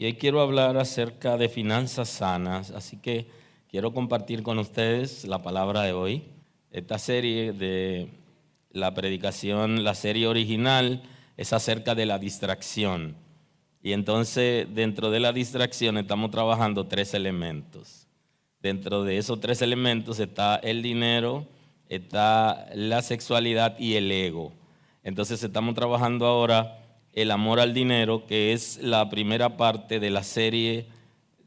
Y hoy quiero hablar acerca de finanzas sanas, así que quiero compartir con ustedes la palabra de hoy. Esta serie de la predicación, la serie original, es acerca de la distracción. Y entonces, dentro de la distracción estamos trabajando 3 elementos. Dentro de esos 3 elementos está el dinero, está la sexualidad y el ego. Entonces estamos trabajando ahora el amor al dinero, que es la primera parte de la serie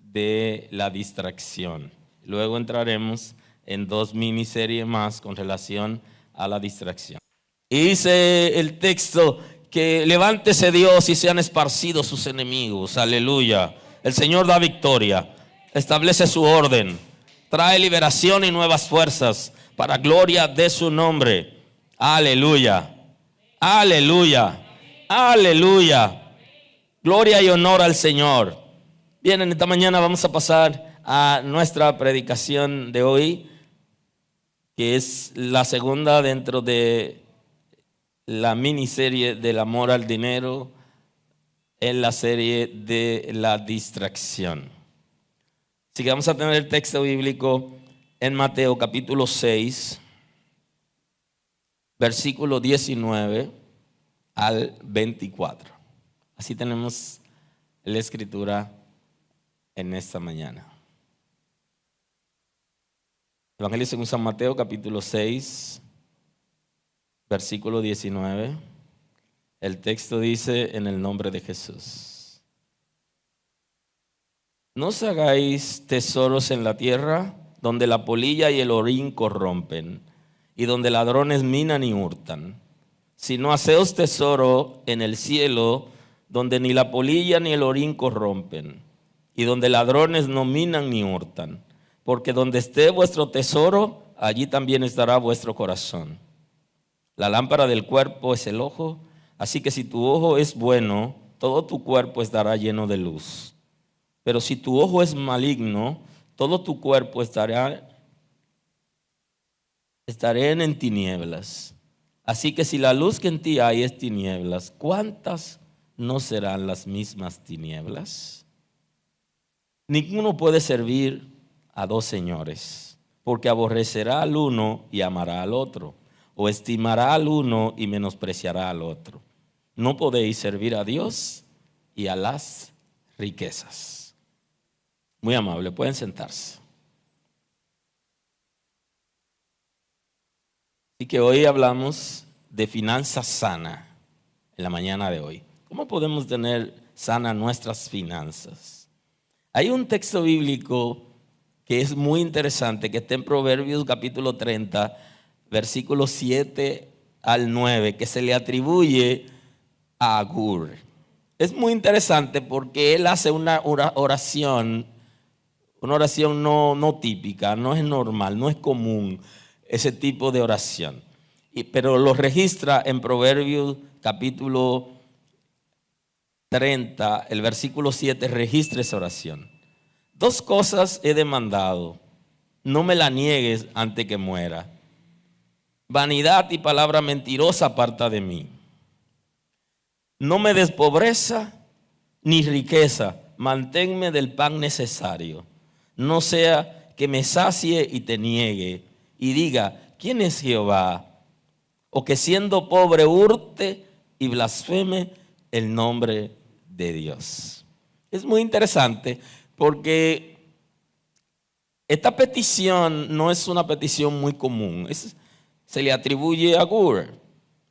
de la distracción. Luego entraremos en 2 miniseries más con relación a la distracción. Y dice el texto que levántese Dios y sean esparcidos sus enemigos. Aleluya. El Señor da victoria, establece su orden, trae liberación y nuevas fuerzas para gloria de su nombre. Aleluya. Aleluya. Aleluya. Gloria y honor al Señor. Bien, en esta mañana vamos a pasar a nuestra predicación de hoy, que es la segunda dentro de la miniserie del amor al dinero, en la serie de la distracción. Así que vamos a tener el texto bíblico en Mateo capítulo 6, versículo 19 al 24. Así tenemos la escritura en esta mañana. Evangelio según San Mateo capítulo 6, versículo 19. El texto dice: en el nombre de Jesús. No os hagáis tesoros en la tierra, donde la polilla y el orín corrompen, y donde ladrones minan y hurtan, sino haceos tesoro en el cielo, donde ni la polilla ni el orín corrompen, y donde ladrones no minan ni hurtan, porque donde esté vuestro tesoro, allí también estará vuestro corazón. La lámpara del cuerpo es el ojo, así que si tu ojo es bueno, todo tu cuerpo estará lleno de luz. Pero si tu ojo es maligno, todo tu cuerpo estará en tinieblas. Así que si la luz que en ti hay es tinieblas, ¿cuántas no serán las mismas tinieblas? Ninguno puede servir a 2 señores, porque aborrecerá al uno y amará al otro, o estimará al uno y menospreciará al otro. No podéis servir a Dios y a las riquezas. Muy amable, pueden sentarse. Así que hoy hablamos de finanzas sana en la mañana de hoy. ¿Cómo podemos tener sana nuestras finanzas? Hay un texto bíblico que es muy interesante, que está en Proverbios capítulo 30, versículos 7 al 9, que se le atribuye a Agur. Es muy interesante porque él hace una oración no típica, no es normal, no es común ese tipo de oración. Pero lo registra en Proverbios capítulo 30, el versículo 7, registra esa oración. 2 cosas he demandado, no me la niegues antes que muera. Vanidad y palabra mentirosa aparta de mí. No me des pobreza ni riqueza, manténme del pan necesario. No sea que me sacie y te niegue y diga: ¿quién es Jehová? O que siendo pobre hurte y blasfeme el nombre de Dios. Es muy interesante porque esta petición no es una petición muy común. Se le atribuye a Agur.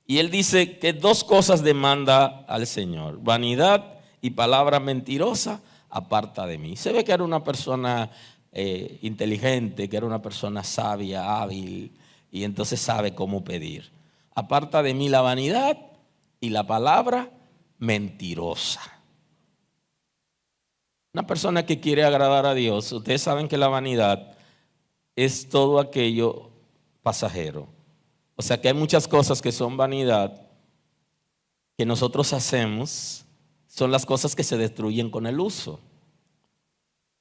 Y él dice que 2 cosas demanda al Señor: vanidad y palabra mentirosa aparta de mí. Se ve que era una persona inteligente, que era una persona sabia, hábil, y entonces sabe cómo pedir. Aparta de mí la vanidad y la palabra mentirosa. Una persona que quiere agradar a Dios, ustedes saben que la vanidad es todo aquello pasajero. O sea que hay muchas cosas que son vanidad que nosotros hacemos, son las cosas que se destruyen con el uso,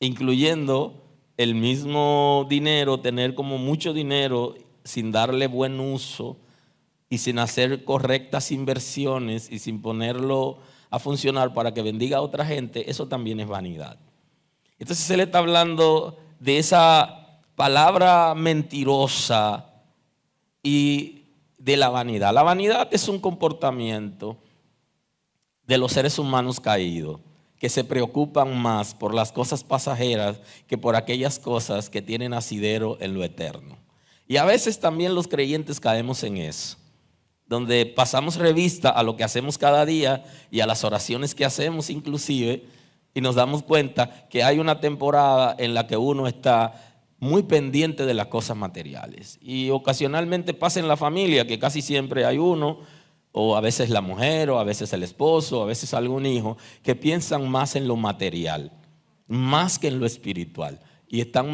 incluyendo el mismo dinero, tener como mucho dinero sin darle buen uso y sin hacer correctas inversiones y sin ponerlo a funcionar para que bendiga a otra gente, eso también es vanidad. Entonces él está hablando de esa palabra mentirosa y de la vanidad. La vanidad es un comportamiento de los seres humanos caídos que se preocupan más por las cosas pasajeras que por aquellas cosas que tienen asidero en lo eterno. Y a veces también los creyentes caemos en eso, donde pasamos revista a lo que hacemos cada día y a las oraciones que hacemos inclusive, y nos damos cuenta que hay una temporada en la que uno está muy pendiente de las cosas materiales. Y ocasionalmente pasa en la familia, que casi siempre hay uno, o a veces la mujer, o a veces el esposo, o a veces algún hijo, que piensan más en lo material, más que en lo espiritual. Y están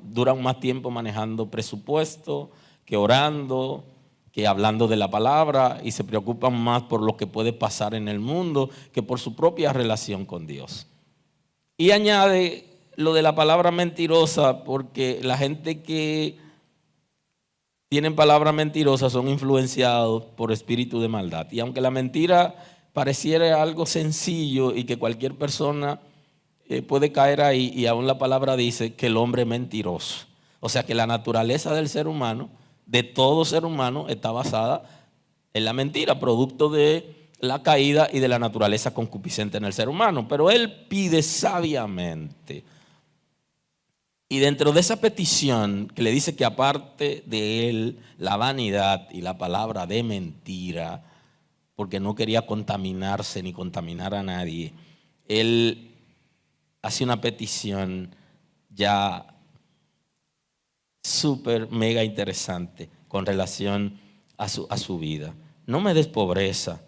duran más tiempo manejando presupuesto, que orando, que hablando de la palabra, y se preocupan más por lo que puede pasar en el mundo que por su propia relación con Dios. Y añade lo de la palabra mentirosa, porque la gente que tienen palabras mentirosas son influenciados por espíritu de maldad. Y aunque la mentira pareciera algo sencillo y que cualquier persona puede caer ahí, y aún la palabra dice que el hombre es mentiroso. O sea que la naturaleza del ser humano, de todo ser humano, está basada en la mentira, producto de la caída y de la naturaleza concupiscente en el ser humano. Pero él pide sabiamente. Y dentro de esa petición que le dice que aparte de él la vanidad y la palabra de mentira, porque no quería contaminarse ni contaminar a nadie, él hace una petición ya súper mega interesante con relación a su vida. No me des pobreza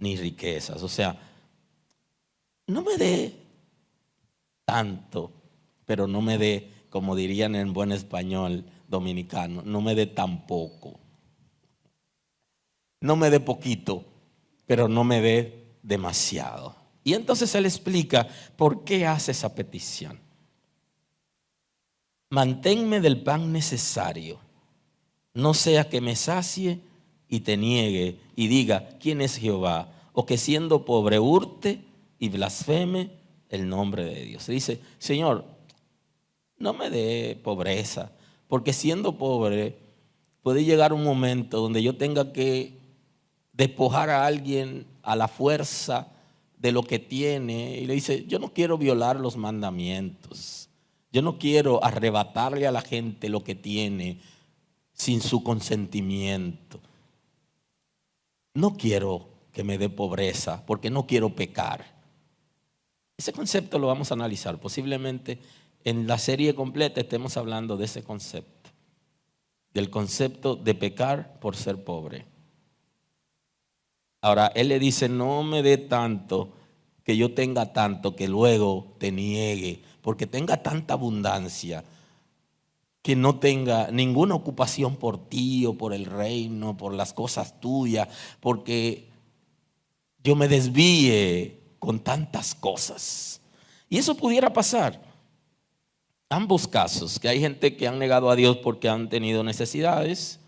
ni riquezas, o sea, no me dé tanto, pero no me dé, como dirían en buen español dominicano, no me dé tan poco. No me dé poquito, pero no me dé demasiado. Y entonces él explica por qué hace esa petición. Manténme del pan necesario, no sea que me sacie y te niegue y diga quién es Jehová, o que siendo pobre hurte y blasfeme el nombre de Dios. Dice, Señor, no me dé pobreza, porque siendo pobre puede llegar un momento donde yo tenga que despojar a alguien a la fuerza de lo que tiene. Y le dice, yo no quiero violar los mandamientos, yo no quiero arrebatarle a la gente lo que tiene sin su consentimiento. No quiero que me dé pobreza porque no quiero pecar. Ese concepto lo vamos a analizar. Posiblemente en la serie completa estemos hablando de ese concepto, del concepto de pecar por ser pobre. Ahora, él le dice, no me dé tanto, que yo tenga tanto, que luego te niegue, porque tenga tanta abundancia, que no tenga ninguna ocupación por ti o por el reino, por las cosas tuyas, porque yo me desvíe con tantas cosas. Y eso pudiera pasar. Ambos casos, que hay gente que han negado a Dios porque han tenido necesidades,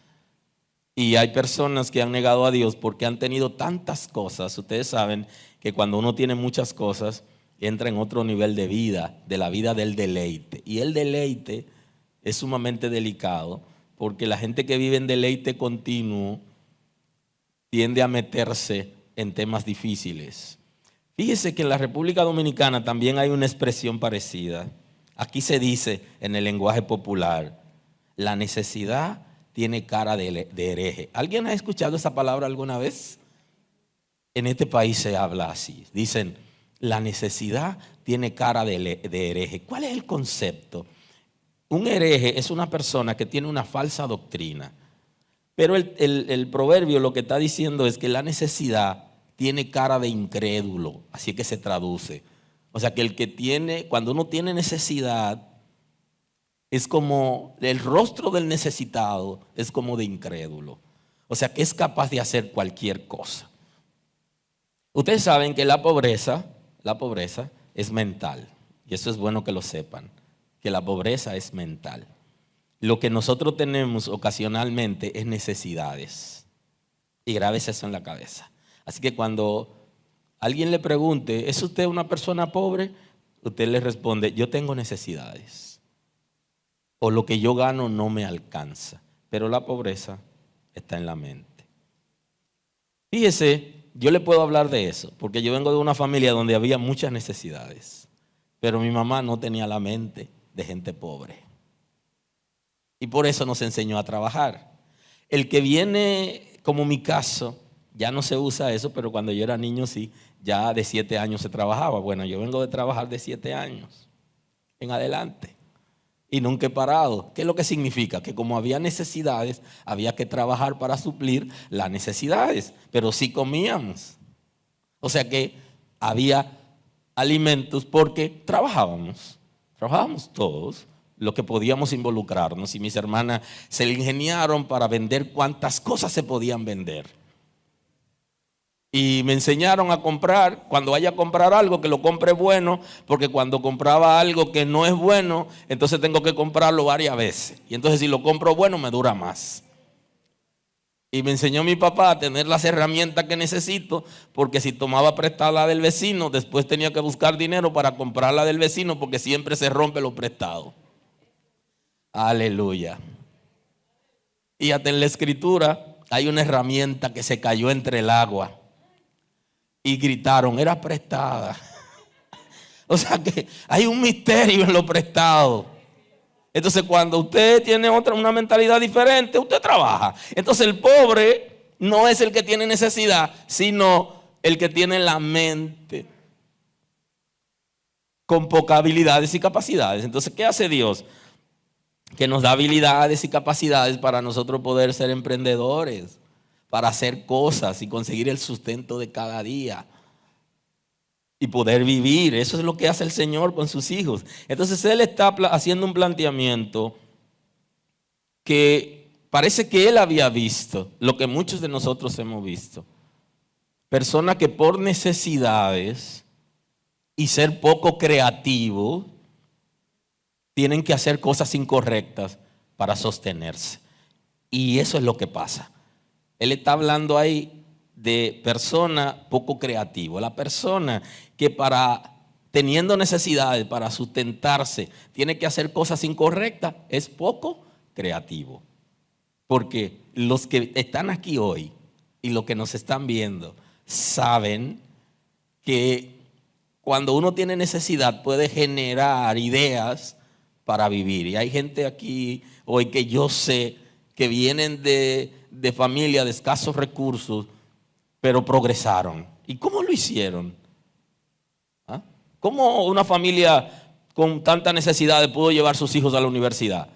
y hay personas que han negado a Dios porque han tenido tantas cosas. Ustedes saben que cuando uno tiene muchas cosas, entra en otro nivel de vida, de la vida del deleite. Y el deleite es sumamente delicado, porque la gente que vive en deleite continuo tiende a meterse en temas difíciles. Fíjese que en la República Dominicana también hay una expresión parecida. Aquí se dice en el lenguaje popular, la necesidad tiene cara de hereje. ¿Alguien ha escuchado esa palabra alguna vez? En este país se habla así. Dicen, la necesidad tiene cara de hereje. ¿Cuál es el concepto? Un hereje es una persona que tiene una falsa doctrina. Pero el proverbio lo que está diciendo es que la necesidad tiene cara de incrédulo. Así que se traduce. O sea que el que tiene, cuando uno tiene necesidad, es como el rostro del necesitado, es como de incrédulo. O sea que es capaz de hacer cualquier cosa. Ustedes saben que la pobreza es mental. Y eso es bueno que lo sepan, que la pobreza es mental. Lo que nosotros tenemos ocasionalmente es necesidades. Y grabes eso en la cabeza. Así que cuando alguien le pregunte, ¿es usted una persona pobre? Usted le responde, yo tengo necesidades. O lo que yo gano no me alcanza. Pero la pobreza está en la mente. Fíjese, yo le puedo hablar de eso, porque yo vengo de una familia donde había muchas necesidades. Pero mi mamá no tenía la mente de gente pobre. Y por eso nos enseñó a trabajar. El que viene, como mi caso, ya no se usa eso, pero cuando yo era niño sí, ya de 7 años se trabajaba. Bueno, yo vengo de trabajar de 7 años en adelante y nunca he parado. ¿Qué es lo que significa? Que como había necesidades, había que trabajar para suplir las necesidades, pero sí comíamos. O sea que había alimentos porque trabajábamos todos lo que podíamos involucrarnos, y mis hermanas se le ingeniaron para vender cuantas cosas se podían vender. Y me enseñaron a comprar, cuando vaya a comprar algo, que lo compre bueno, porque cuando compraba algo que no es bueno, entonces tengo que comprarlo varias veces. Y entonces si lo compro bueno, me dura más. Y me enseñó mi papá a tener las herramientas que necesito, porque si tomaba prestada la del vecino, después tenía que buscar dinero para comprar la del vecino, porque siempre se rompe lo prestado. Aleluya. Y hasta en la escritura hay una herramienta que se cayó entre el agua y gritaron, era prestada. O sea que hay un misterio en lo prestado. Entonces cuando usted tiene una mentalidad diferente, usted trabaja. Entonces el pobre no es el que tiene necesidad, sino el que tiene la mente con pocas habilidades y capacidades. Entonces, ¿qué hace Dios? Que nos da habilidades y capacidades para nosotros poder ser emprendedores, para hacer cosas y conseguir el sustento de cada día y poder vivir. Eso es lo que hace el Señor con sus hijos. Entonces Él está haciendo un planteamiento que parece que Él había visto lo que muchos de nosotros hemos visto. Personas que por necesidades y ser poco creativos tienen que hacer cosas incorrectas para sostenerse. Y eso es lo que pasa. Él está hablando ahí de persona poco creativa. La persona que teniendo necesidades para sustentarse, tiene que hacer cosas incorrectas, es poco creativo. Porque los que están aquí hoy y los que nos están viendo saben que cuando uno tiene necesidad puede generar ideas para vivir. Y hay gente aquí hoy que yo sé que vienen de familia de escasos recursos, pero progresaron. ¿Y cómo lo hicieron? ¿Ah? ¿Cómo una familia con tanta necesidad pudo llevar sus hijos a la universidad?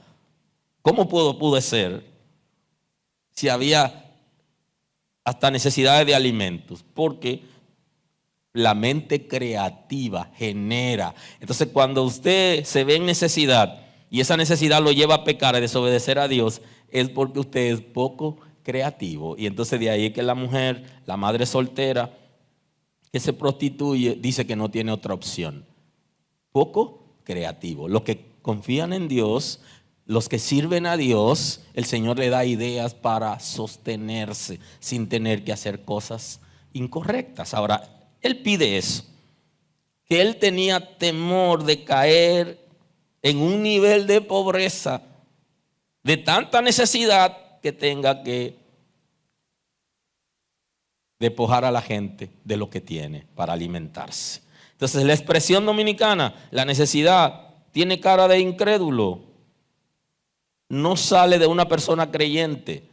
¿Cómo pudo ser si había hasta necesidades de alimentos? Porque la mente creativa genera. Entonces, cuando usted se ve en necesidad y esa necesidad lo lleva a pecar, a desobedecer a Dios, es porque usted es poco creativo. Y entonces de ahí que la mujer, la madre soltera que se prostituye, dice que no tiene otra opción. Poco creativo. Los que confían en Dios, los que sirven a Dios, el Señor le da ideas para sostenerse sin tener que hacer cosas incorrectas. Ahora, Él pide eso, que él tenía temor de caer en un nivel de pobreza, de tanta necesidad que tenga que despojar a la gente de lo que tiene para alimentarse. Entonces la expresión dominicana, la necesidad, tiene cara de incrédulo, no sale de una persona creyente,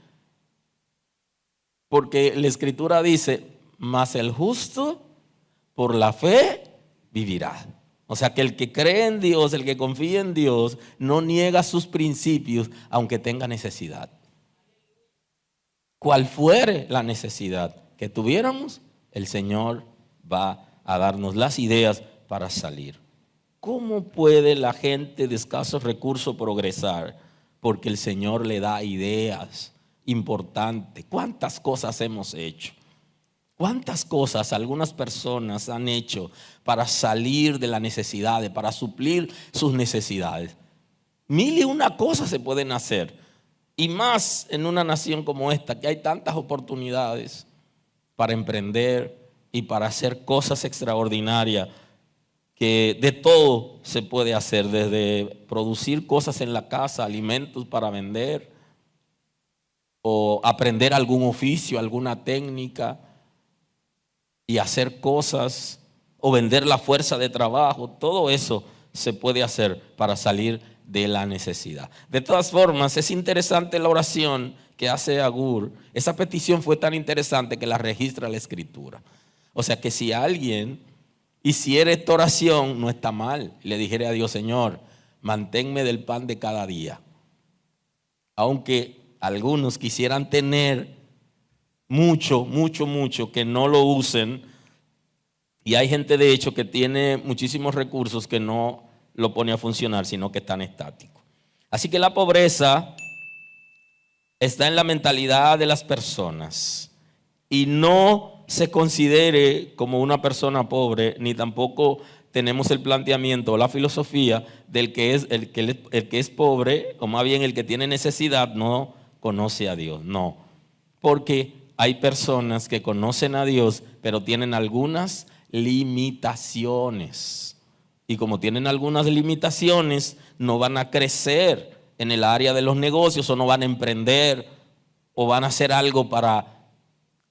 porque la Escritura dice, mas el justo por la fe vivirá. O sea que el que cree en Dios, el que confía en Dios, no niega sus principios aunque tenga necesidad. Cual fuere la necesidad que tuviéramos, el Señor va a darnos las ideas para salir. ¿Cómo puede la gente de escasos recursos progresar? Porque el Señor le da ideas importantes. ¿Cuántas cosas hemos hecho? ¿Cuántas cosas algunas personas han hecho para salir de las necesidades, para suplir sus necesidades? 1001 cosas se pueden hacer. Y más en una nación como esta, que hay tantas oportunidades para emprender y para hacer cosas extraordinarias, que de todo se puede hacer, desde producir cosas en la casa, alimentos para vender, o aprender algún oficio, alguna técnica y hacer cosas, o vender la fuerza de trabajo. Todo eso se puede hacer para salir de la necesidad. De todas formas, es interesante la oración que hace Agur. Esa petición fue tan interesante que la registra la Escritura. O sea que si alguien hiciera esta oración, no está mal. Le dijera a Dios: Señor, manténme del pan de cada día. Aunque algunos quisieran tener mucho, que no lo usen. Y hay gente, de hecho, que tiene muchísimos recursos que no lo pone a funcionar, sino que están estáticos. Así que la pobreza está en la mentalidad de las personas. Y no se considere como una persona pobre, ni tampoco tenemos el planteamiento o la filosofía del que el que es pobre, o más bien el que tiene necesidad, no conoce a Dios. No, porque hay personas que conocen a Dios, pero tienen algunas limitaciones. Y como tienen algunas limitaciones, no van a crecer en el área de los negocios, o no van a emprender, o van a hacer algo para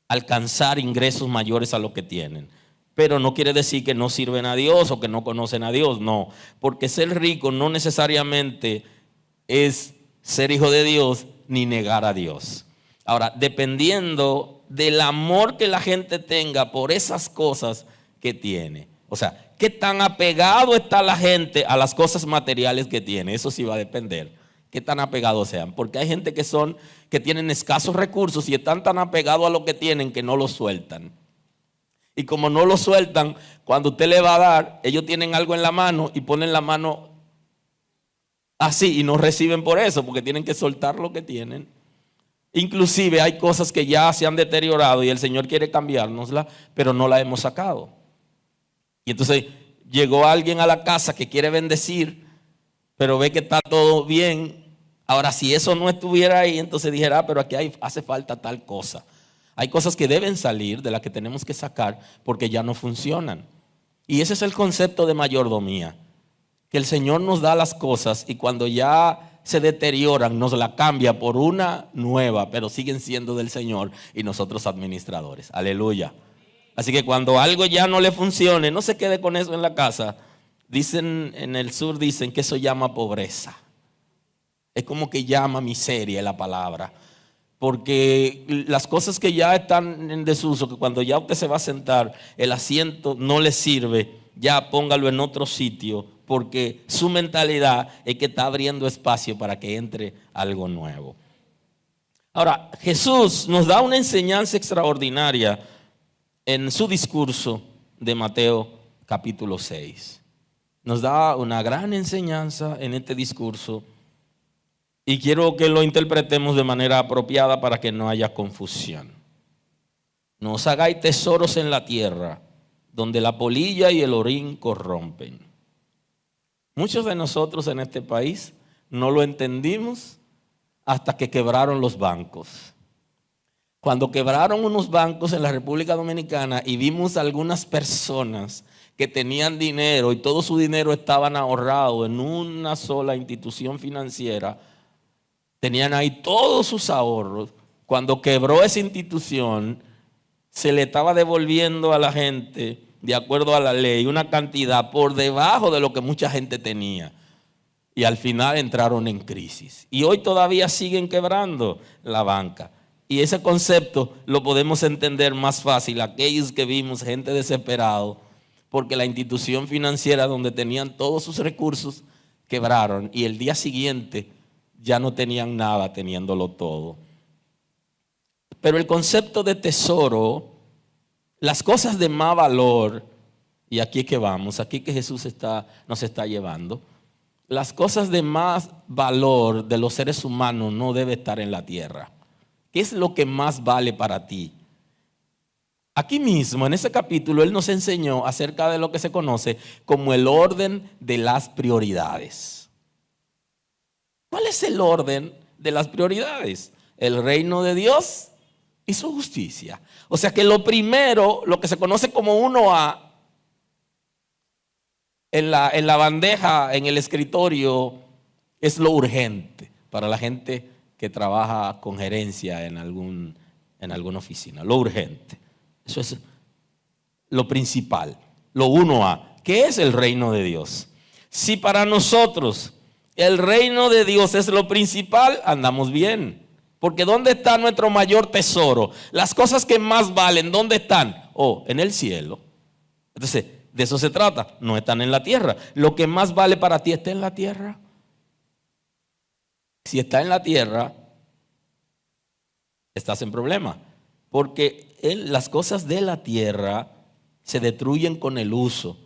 alcanzar ingresos mayores a lo que tienen. Pero no quiere decir que no sirven a Dios o que no conocen a Dios, no. Porque ser rico no necesariamente es ser hijo de Dios ni negar a Dios. Ahora, dependiendo del amor que la gente tenga por esas cosas que tiene. O sea, qué tan apegado está la gente a las cosas materiales que tiene. Eso sí va a depender. Qué tan apegados sean. Porque hay gente que tienen escasos recursos y están tan apegados a lo que tienen que no lo sueltan. Y como no lo sueltan, cuando usted le va a dar, ellos tienen algo en la mano y ponen la mano así y no reciben por eso, porque tienen que soltar lo que tienen. Inclusive hay cosas que ya se han deteriorado y el Señor quiere cambiárnosla, pero no la hemos sacado. Y entonces llegó alguien a la casa que quiere bendecir, pero ve que está todo bien. Ahora, si eso no estuviera ahí, entonces dijera: pero aquí hace falta tal cosa. Hay cosas que deben salir, de las que tenemos que sacar, porque ya no funcionan. Y ese es el concepto de mayordomía, que el Señor nos da las cosas y cuando ya se deterioran, nos la cambia por una nueva, pero siguen siendo del Señor y nosotros administradores. Aleluya. Así que cuando algo ya no le funcione, no se quede con eso en la casa. Dicen en el sur, dicen que eso llama pobreza. Es como que llama miseria la palabra. Porque las cosas que ya están en desuso, que cuando ya usted se va a sentar, el asiento no le sirve, ya póngalo en otro sitio, porque su mentalidad es que está abriendo espacio para que entre algo nuevo. Ahora, Jesús nos da una enseñanza extraordinaria en su discurso de Mateo capítulo 6. Nos da una gran enseñanza en este discurso. Y quiero que lo interpretemos de manera apropiada para que no haya confusión. No os hagáis tesoros en la tierra, donde la polilla y el orín corrompen. Muchos de nosotros en este país no lo entendimos hasta que quebraron los bancos. Cuando quebraron unos bancos en la República Dominicana y vimos algunas personas que tenían dinero y todo su dinero estaban ahorrado en una sola institución financiera, tenían ahí todos sus ahorros. Cuando quebró esa institución, se le estaba devolviendo a la gente, de acuerdo a la ley, una cantidad por debajo de lo que mucha gente tenía. Y al final entraron en crisis. Y hoy todavía siguen quebrando la banca. Y ese concepto lo podemos entender más fácil aquellos que vimos gente desesperada, porque la institución financiera donde tenían todos sus recursos quebraron y el día siguiente ya no tenían nada teniéndolo todo. Pero el concepto de tesoro, las cosas de más valor, y aquí es que vamos, aquí que Jesús nos está llevando, las cosas de más valor de los seres humanos no debe estar en la tierra. ¿Qué es lo que más vale para ti? Aquí mismo, en ese capítulo, Él nos enseñó acerca de lo que se conoce como el orden de las prioridades. ¿Cuál es el orden de las prioridades? El reino de Dios y su justicia. O sea que lo primero, lo que se conoce como 1A, en la bandeja, en el escritorio, es lo urgente para la gente que trabaja con gerencia en alguna oficina. Lo urgente. Eso es lo principal, lo 1A. ¿Qué es el reino de Dios? Si para nosotros el reino de Dios es lo principal, andamos bien. Porque ¿dónde está nuestro mayor tesoro? Las cosas que más valen, ¿dónde están? En el cielo. Entonces, de eso se trata, no están en la tierra. Lo que más vale para ti está en la tierra. Si está en la tierra, estás en problema. Porque las cosas de la tierra se destruyen con el uso.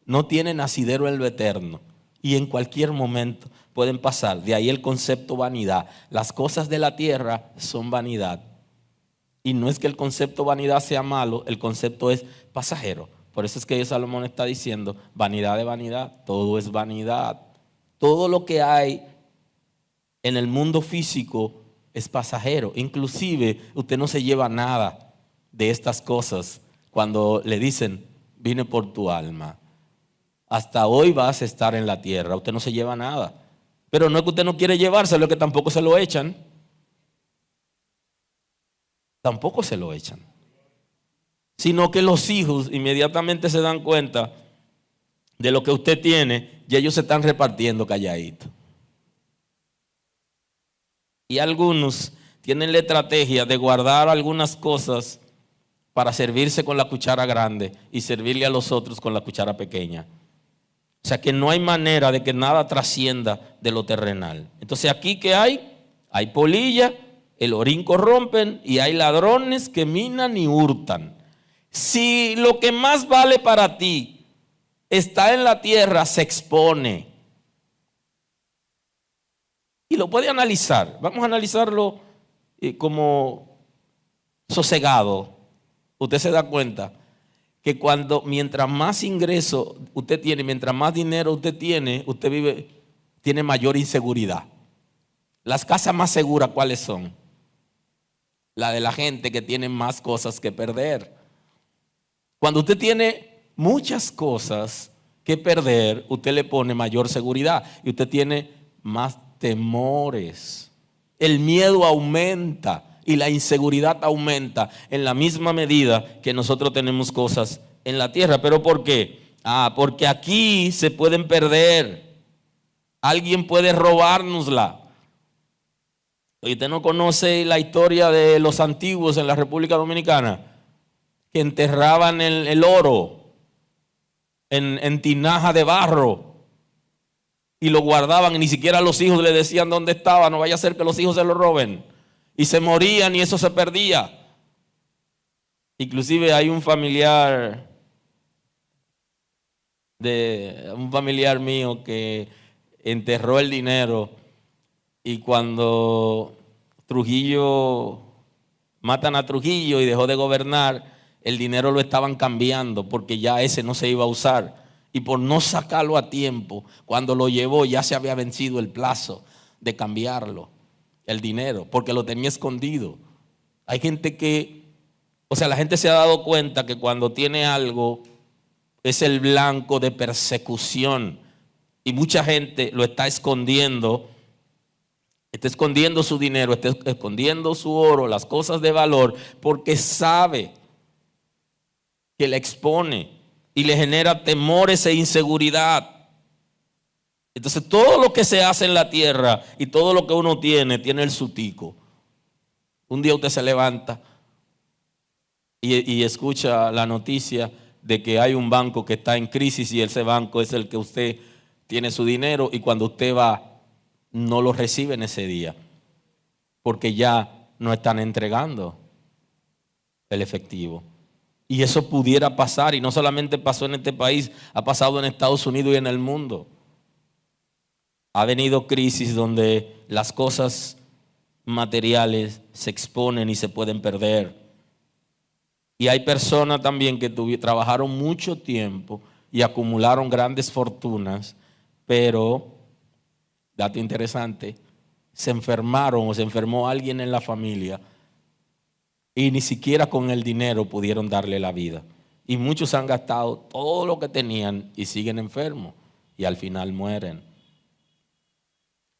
No tienen asidero en lo eterno. Y en cualquier momento pueden pasar. De ahí el concepto vanidad. Las cosas de la tierra son vanidad. Y no es que el concepto vanidad sea malo, el concepto es pasajero. Por eso es que Salomón está diciendo, vanidad de vanidad, todo es vanidad. Todo lo que hay en el mundo físico es pasajero. Inclusive usted no se lleva nada de estas cosas cuando le dicen, vine por tu alma. Hasta hoy vas a estar en la tierra, usted no se lleva nada. Pero no es que usted no quiere llevárselo, es que tampoco se lo echan. Tampoco se lo echan. Sino que los hijos inmediatamente se dan cuenta de lo que usted tiene y ellos se están repartiendo calladito. Y algunos tienen la estrategia de guardar algunas cosas para servirse con la cuchara grande y servirle a los otros con la cuchara pequeña. O sea que no hay manera de que nada trascienda de lo terrenal. Entonces aquí ¿qué hay? Hay polilla, el orín corrompen y hay ladrones que minan y hurtan. Si lo que más vale para ti está en la tierra, se expone. Y lo puede analizar. Vamos a analizarlo como sosegado. Usted se da cuenta que mientras más ingreso usted tiene, mientras más dinero usted tiene mayor inseguridad. Las casas más seguras, ¿cuáles son? La de la gente que tiene más cosas que perder. Cuando usted tiene muchas cosas que perder, usted le pone mayor seguridad y usted tiene más temores. El miedo aumenta y la inseguridad aumenta en la misma medida que nosotros tenemos cosas en la tierra. ¿Pero por qué? Porque aquí se pueden perder. Alguien puede robárnosla. Y usted no conoce la historia de los antiguos en la República Dominicana, que enterraban el oro en tinaja de barro y lo guardaban y ni siquiera los hijos le decían dónde estaba, no vaya a ser que los hijos se lo roben, y se morían y eso se perdía. Inclusive hay un familiar mío que enterró el dinero y cuando matan a Trujillo y dejó de gobernar, el dinero lo estaban cambiando porque ya ese no se iba a usar. Y por no sacarlo a tiempo, cuando lo llevó ya se había vencido el plazo de cambiarlo, el dinero, porque lo tenía escondido. Hay gente la gente se ha dado cuenta que cuando tiene algo es el blanco de persecución. Y mucha gente lo está escondiendo. Está escondiendo su dinero, está escondiendo su oro, las cosas de valor, porque sabe que le expone y le genera temores e inseguridad. Entonces todo lo que se hace en la tierra y todo lo que uno tiene el sutico. Un día usted se levanta y escucha la noticia de que hay un banco que está en crisis y ese banco es el que usted tiene su dinero, y cuando usted va no lo recibe en ese día porque ya no están entregando el efectivo. Y eso pudiera pasar, y no solamente pasó en este país, ha pasado en Estados Unidos y en el mundo. Ha venido crisis donde las cosas materiales se exponen y se pueden perder. Y hay personas también que trabajaron mucho tiempo y acumularon grandes fortunas, pero, dato interesante, se enfermaron o se enfermó alguien en la familia y ni siquiera con el dinero pudieron darle la vida. Y muchos han gastado todo lo que tenían y siguen enfermos y al final mueren.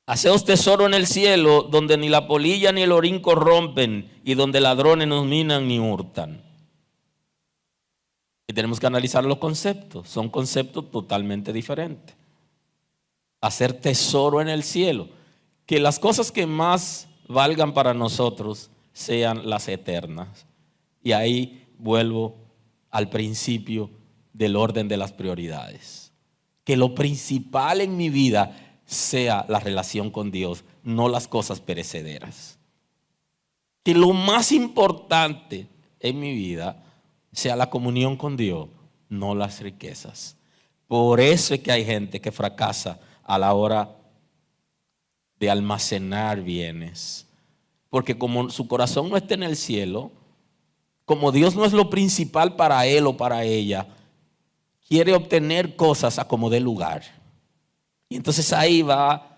Haceos tesoro en el cielo, donde ni la polilla ni el orín corrompen y donde ladrones no minan ni hurtan. Y tenemos que analizar los conceptos. Son conceptos totalmente diferentes. Hacer tesoro en el cielo. Que las cosas que más valgan para nosotros sean las eternas. Y ahí vuelvo al principio del orden de las prioridades. Que lo principal en mi vida sea la relación con Dios, no las cosas perecederas. Que lo más importante en mi vida sea la comunión con Dios, no las riquezas. Por eso es que hay gente que fracasa a la hora de almacenar bienes. Porque como su corazón no está en el cielo, como Dios no es lo principal para él o para ella, quiere obtener cosas a como dé lugar. Y entonces ahí va a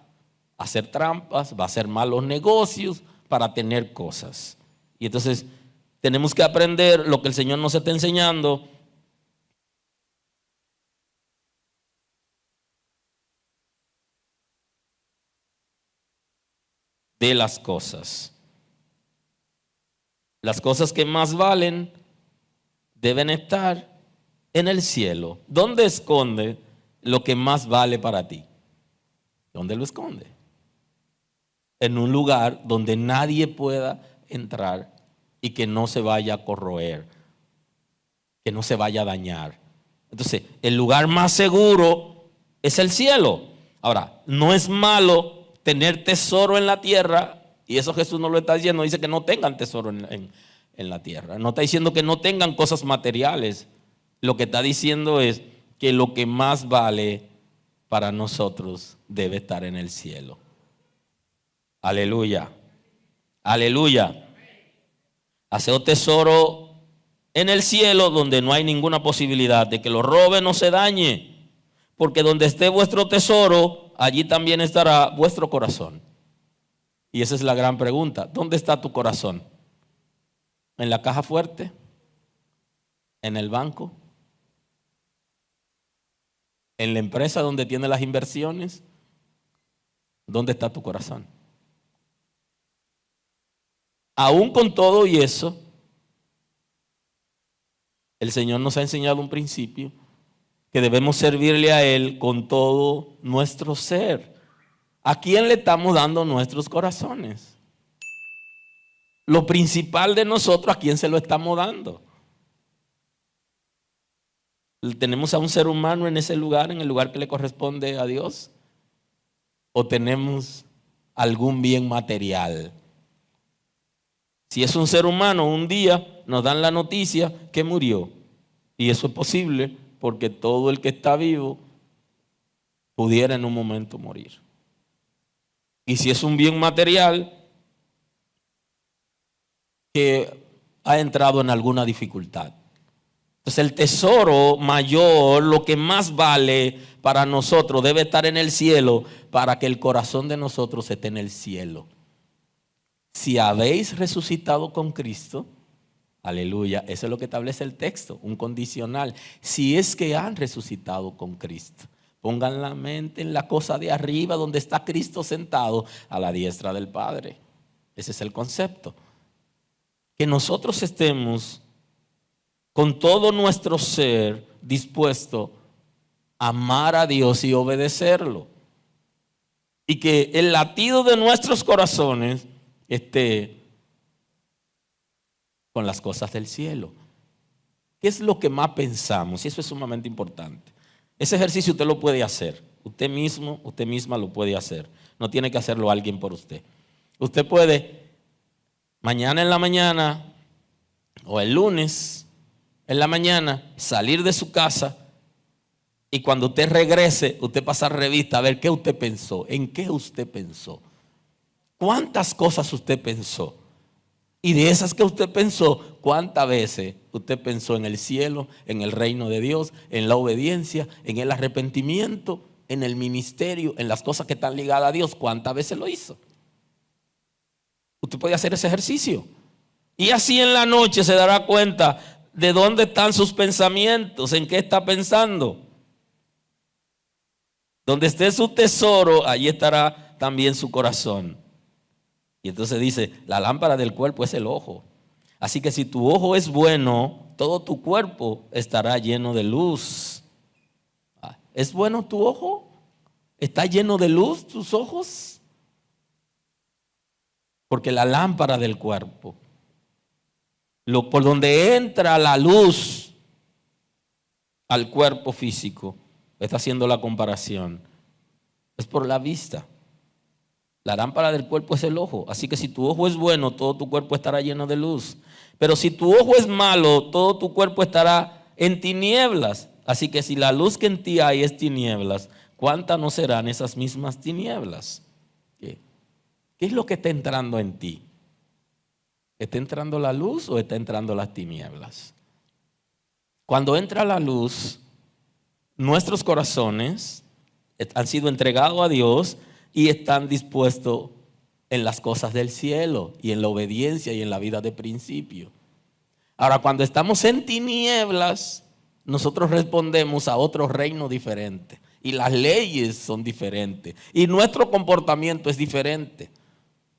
hacer trampas, va a hacer malos negocios para tener cosas. Y entonces tenemos que aprender lo que el Señor nos está enseñando. De las cosas. Las cosas que más valen deben estar en el cielo. ¿Dónde esconde lo que más vale para ti? ¿Dónde lo esconde? En un lugar donde nadie pueda entrar y que no se vaya a corroer, que no se vaya a dañar. Entonces, el lugar más seguro es el cielo. Ahora, no es malo tener tesoro en la tierra, y eso Jesús no lo está diciendo, dice que no tengan tesoro en la tierra. No está diciendo que no tengan cosas materiales. Lo que está diciendo es que lo que más vale para nosotros debe estar en el cielo. Aleluya. Aleluya. Haced tesoro en el cielo donde no hay ninguna posibilidad de que lo roben o se dañe. Porque donde esté vuestro tesoro, allí también estará vuestro corazón. Y esa es la gran pregunta. ¿Dónde está tu corazón? ¿En la caja fuerte? ¿En el banco? ¿En la empresa donde tiene las inversiones? ¿Dónde está tu corazón? Aún con todo y eso, el Señor nos ha enseñado un principio que debemos servirle a Él con todo nuestro ser. ¿A quién le estamos dando nuestros corazones? Lo principal de nosotros, ¿a quién se lo estamos dando? ¿Tenemos a un ser humano en ese lugar, en el lugar que le corresponde a Dios? ¿O tenemos algún bien material? Si es un ser humano, un día nos dan la noticia que murió. Y eso es posible porque todo el que está vivo pudiera en un momento morir. Y si es un bien material que ha entrado en alguna dificultad. Entonces el tesoro mayor, lo que más vale para nosotros, debe estar en el cielo para que el corazón de nosotros esté en el cielo. Si habéis resucitado con Cristo, aleluya, eso es lo que establece el texto, un condicional. Si es que han resucitado con Cristo, pongan la mente en la cosa de arriba donde está Cristo sentado a la diestra del Padre. Ese es el concepto. Que nosotros estemos con todo nuestro ser dispuesto a amar a Dios y obedecerlo. Y que el latido de nuestros corazones esté con las cosas del cielo. ¿Qué es lo que más pensamos? Y eso es sumamente importante. Ese ejercicio usted lo puede hacer. Usted mismo, usted misma lo puede hacer. No tiene que hacerlo alguien por usted. Usted puede mañana en la mañana o el lunes en la mañana salir de su casa y cuando usted regrese, usted pasar revista a ver qué usted pensó, en qué usted pensó, cuántas cosas usted pensó. Y de esas que usted pensó, ¿cuántas veces usted pensó en el cielo, en el reino de Dios, en la obediencia, en el arrepentimiento, en el ministerio, en las cosas que están ligadas a Dios? ¿Cuántas veces lo hizo? Usted puede hacer ese ejercicio. Y así en la noche se dará cuenta de dónde están sus pensamientos, en qué está pensando. Donde esté su tesoro, allí estará también su corazón. Y entonces dice, la lámpara del cuerpo es el ojo. Así que si tu ojo es bueno, todo tu cuerpo estará lleno de luz. ¿Es bueno tu ojo? ¿Está lleno de luz tus ojos? Porque la lámpara del cuerpo, por donde entra la luz al cuerpo físico, está haciendo la comparación, es por la vista. La lámpara del cuerpo es el ojo. Así que si tu ojo es bueno, todo tu cuerpo estará lleno de luz. Pero si tu ojo es malo, todo tu cuerpo estará en tinieblas. Así que si la luz que en ti hay es tinieblas, ¿cuántas no serán esas mismas tinieblas? ¿Qué es lo que está entrando en ti? ¿Está entrando la luz o está entrando las tinieblas? Cuando entra la luz, nuestros corazones han sido entregados a Dios y están dispuestos en las cosas del cielo y en la obediencia y en la vida de principio. Ahora, cuando estamos en tinieblas, nosotros respondemos a otro reino diferente y las leyes son diferentes y nuestro comportamiento es diferente.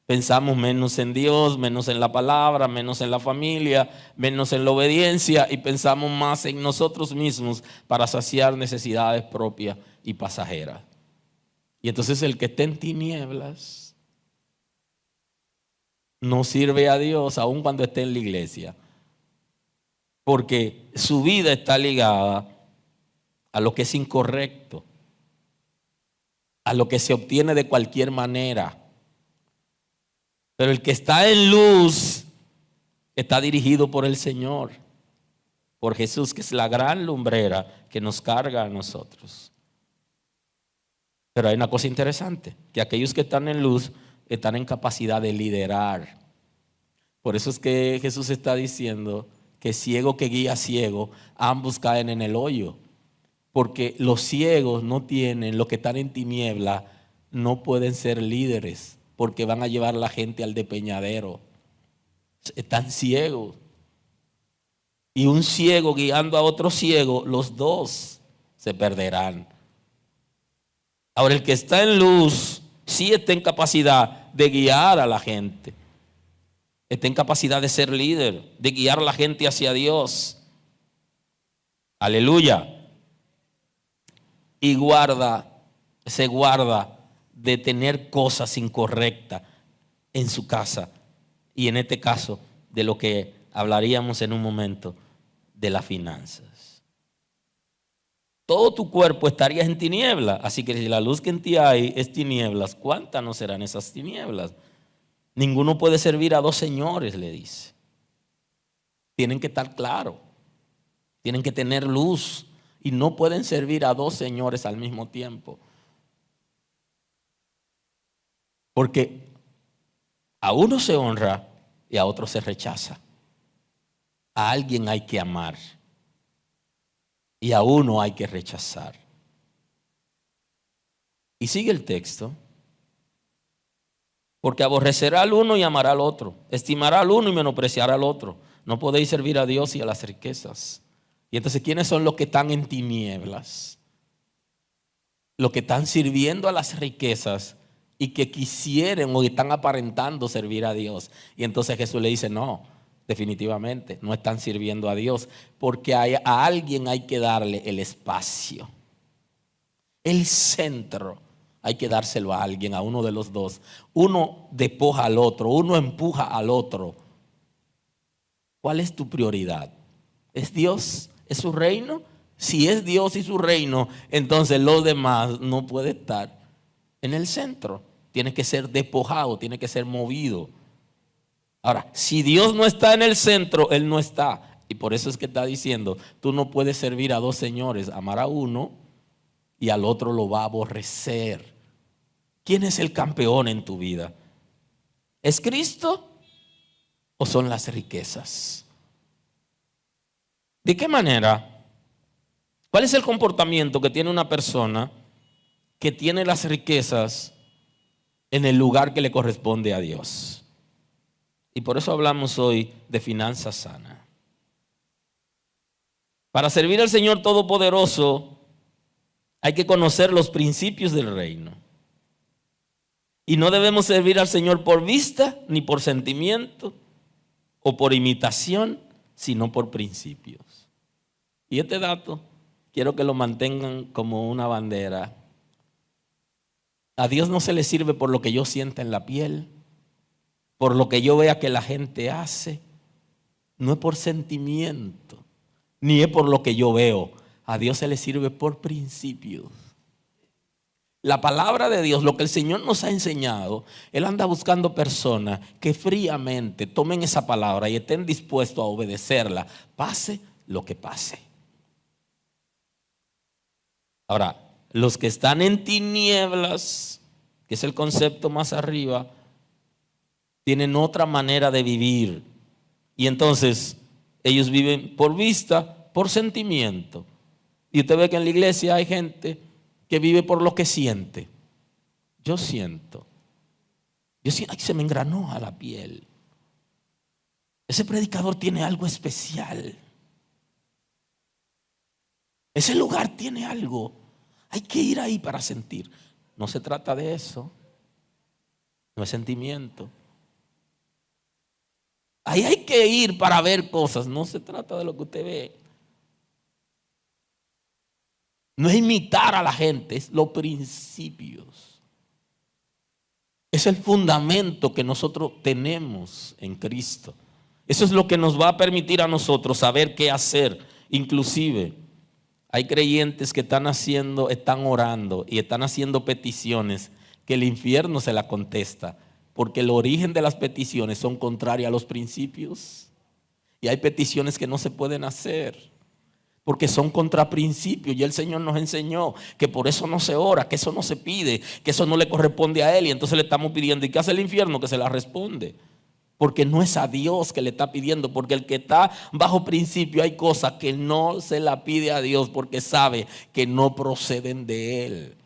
Pensamos menos en Dios, menos en la palabra, menos en la familia, menos en la obediencia y pensamos más en nosotros mismos para saciar necesidades propias y pasajeras. Y entonces el que está en tinieblas no sirve a Dios aun cuando esté en la iglesia, porque su vida está ligada a lo que es incorrecto, a lo que se obtiene de cualquier manera. Pero el que está en luz está dirigido por el Señor, por Jesús, que es la gran lumbrera que nos carga a nosotros. Pero hay una cosa interesante, que aquellos que están en luz están en capacidad de liderar. Por eso es que Jesús está diciendo que ciego que guía ciego, ambos caen en el hoyo. Porque los ciegos no tienen, los que están en tiniebla, no pueden ser líderes, porque van a llevar a la gente al despeñadero. Están ciegos. Y un ciego guiando a otro ciego, los dos se perderán. Ahora, el que está en luz sí está en capacidad de guiar a la gente. Está en capacidad de ser líder, de guiar a la gente hacia Dios. Aleluya. Y se guarda de tener cosas incorrectas en su casa. Y en este caso, de lo que hablaríamos en un momento, de las finanzas. Todo tu cuerpo estaría en tinieblas. Así que si la luz que en ti hay es tinieblas, ¿cuántas no serán esas tinieblas? Ninguno puede servir a dos señores, le dice. Tienen que estar claros. Tienen que tener luz. Y no pueden servir a dos señores al mismo tiempo. Porque a uno se honra y a otro se rechaza. A alguien hay que amar y a uno hay que rechazar. Y sigue el texto. Porque aborrecerá al uno y amará al otro. Estimará al uno y menospreciará al otro. No podéis servir a Dios y a las riquezas. Y entonces, ¿quiénes son los que están en tinieblas? Los que están sirviendo a las riquezas y que quisieren o están aparentando servir a Dios. Y entonces Jesús le dice, no, definitivamente no están sirviendo a Dios, porque a alguien hay que darle el espacio. El centro hay que dárselo a alguien, a uno de los dos. Uno despoja al otro, uno empuja al otro. ¿Cuál es tu prioridad? ¿Es Dios? ¿Es su reino? Si es Dios y su reino, entonces lo demás no puede estar en el centro. Tiene que ser despojado, tiene que ser movido. Ahora, si Dios no está en el centro, Él no está. Y por eso es que está diciendo, tú no puedes servir a dos señores, amar a uno y al otro lo va a aborrecer. ¿Quién es el campeón en tu vida? ¿Es Cristo o son las riquezas? ¿De qué manera? ¿Cuál es el comportamiento que tiene una persona que tiene las riquezas en el lugar que le corresponde a Dios? Y por eso hablamos hoy de finanzas sanas. Para servir al Señor Todopoderoso hay que conocer los principios del reino. Y no debemos servir al Señor por vista, ni por sentimiento, o por imitación, sino por principios. Y este dato quiero que lo mantengan como una bandera. A Dios no se le sirve por lo que yo sienta en la piel, por lo que yo vea que la gente hace. No es por sentimiento, ni es por lo que yo veo. A Dios se le sirve por principios. La palabra de Dios, lo que el Señor nos ha enseñado, Él anda buscando personas que fríamente tomen esa palabra y estén dispuestos a obedecerla, pase lo que pase. Ahora, los que están en tinieblas, que es el concepto más arriba, tienen otra manera de vivir. Y entonces ellos viven por vista, por sentimiento. Y usted ve que en la iglesia hay gente que vive por lo que siente. Yo siento, ay, se me engranó a la piel. Ese predicador tiene algo especial. Ese lugar tiene algo. Hay que ir ahí para sentir. No se trata de eso. No es sentimiento. Ahí hay que ir para ver cosas. No se trata de lo que usted ve. No es imitar a la gente, es los principios. Es el fundamento que nosotros tenemos en Cristo. Eso es lo que nos va a permitir a nosotros saber qué hacer. Inclusive, hay creyentes que están orando y están haciendo peticiones que el infierno se la contesta, porque el origen de las peticiones son contrarias a los principios. Y hay peticiones que no se pueden hacer porque son contra principios. Y el Señor nos enseñó que por eso no se ora, que eso no se pide, que eso no le corresponde a Él. Y entonces le estamos pidiendo. ¿Y qué hace el infierno? Que se la responde. Porque no es a Dios que le está pidiendo. Porque el que está bajo principio hay cosas que no se la pide a Dios porque sabe que no proceden de Él.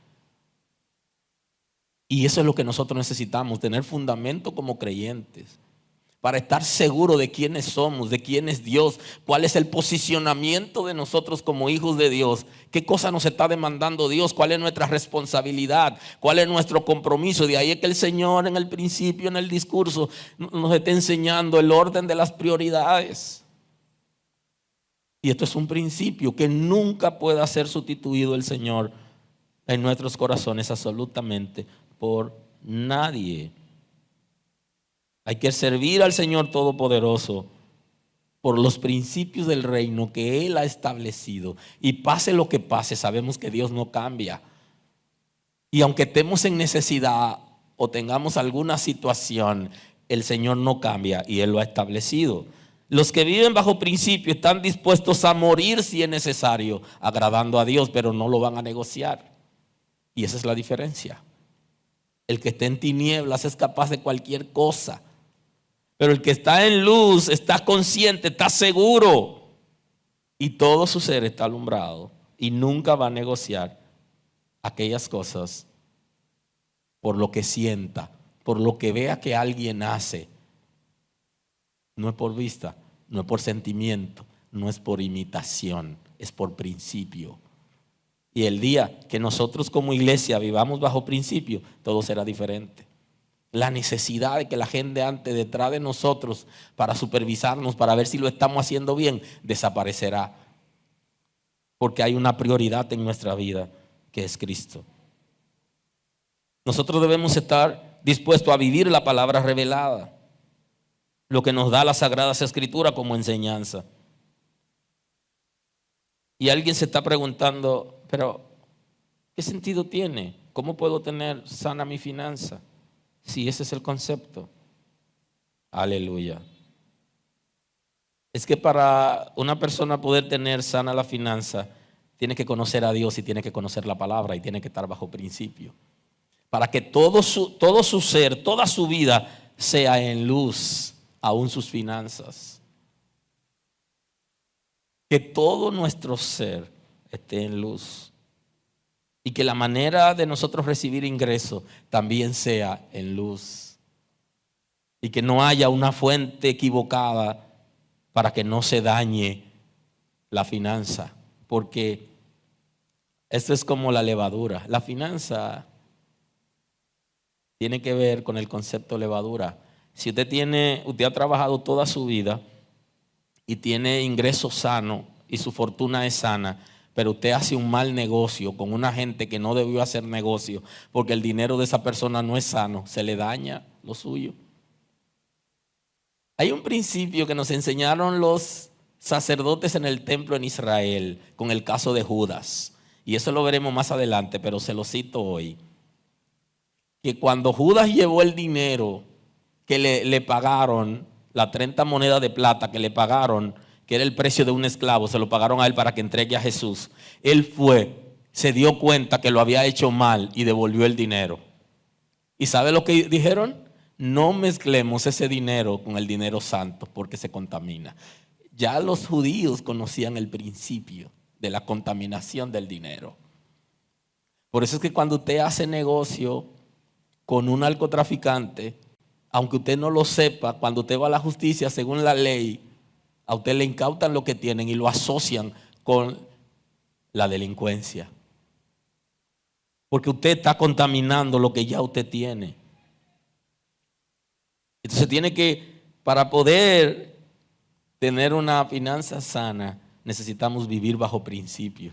Y eso es lo que nosotros necesitamos, tener fundamento como creyentes, para estar seguro de quiénes somos, de quién es Dios, cuál es el posicionamiento de nosotros como hijos de Dios, qué cosa nos está demandando Dios, cuál es nuestra responsabilidad, cuál es nuestro compromiso. De ahí es que el Señor en el principio, en el discurso, nos está enseñando el orden de las prioridades. Y esto es un principio que nunca pueda ser sustituido el Señor en nuestros corazones absolutamente por nadie. Hay que servir al Señor Todopoderoso por los principios del reino que Él ha establecido. Y pase lo que pase, sabemos que Dios no cambia. Y aunque estemos en necesidad o tengamos alguna situación, el Señor no cambia y Él lo ha establecido. Los que viven bajo principio están dispuestos a morir si es necesario, agradando a Dios, pero no lo van a negociar. Y esa es la diferencia. El que está en tinieblas es capaz de cualquier cosa. Pero el que está en luz está consciente, está seguro. Y todo su ser está alumbrado. Y nunca va a negociar aquellas cosas por lo que sienta, por lo que vea que alguien hace. No es por vista, no es por sentimiento, no es por imitación, es por principio. Y el día que nosotros como iglesia vivamos bajo principio, todo será diferente. La necesidad de que la gente ande detrás de nosotros para supervisarnos, para ver si lo estamos haciendo bien, desaparecerá. Porque hay una prioridad en nuestra vida, que es Cristo. Nosotros debemos estar dispuestos a vivir la palabra revelada, lo que nos da las Sagradas Escrituras como enseñanza. Y alguien se está preguntando, pero ¿qué sentido tiene? ¿Cómo puedo tener sana mi finanza? Si ese es el concepto. Aleluya. Es que para una persona poder tener sana la finanza, tiene que conocer a Dios y tiene que conocer la palabra y tiene que estar bajo principio. Para que todo su ser, toda su vida sea en luz, aún sus finanzas. Que todo nuestro ser esté en luz. Y que la manera de nosotros recibir ingreso también sea en luz. y que no haya una fuente equivocada para que no se dañe la finanza, porque esto es como la levadura. La finanza tiene que ver con el concepto levadura. Si usted ha trabajado toda su vida y tiene ingresos sanos y su fortuna es sana, pero usted hace un mal negocio con una gente que no debió hacer negocio porque el dinero de esa persona no es sano, se le daña lo suyo. Hay un principio que nos enseñaron los sacerdotes en el templo en Israel con el caso de Judas, y eso lo veremos más adelante, pero se lo cito hoy. Que cuando Judas llevó el dinero que le pagaron, las 30 monedas de plata que le pagaron, que era el precio de un esclavo, se lo pagaron a él para que entregue a Jesús. Él se dio cuenta que lo había hecho mal y devolvió el dinero. ¿Y sabe lo que dijeron? No mezclemos ese dinero con el dinero santo porque se contamina. Ya los judíos conocían el principio de la contaminación del dinero. Por eso es que cuando usted hace negocio con un narcotraficante, aunque usted no lo sepa, cuando usted va a la justicia según la ley, a usted le incautan lo que tienen y lo asocian con la delincuencia. Porque usted está contaminando lo que ya usted tiene. Entonces para poder tener una finanza sana, necesitamos vivir bajo principio.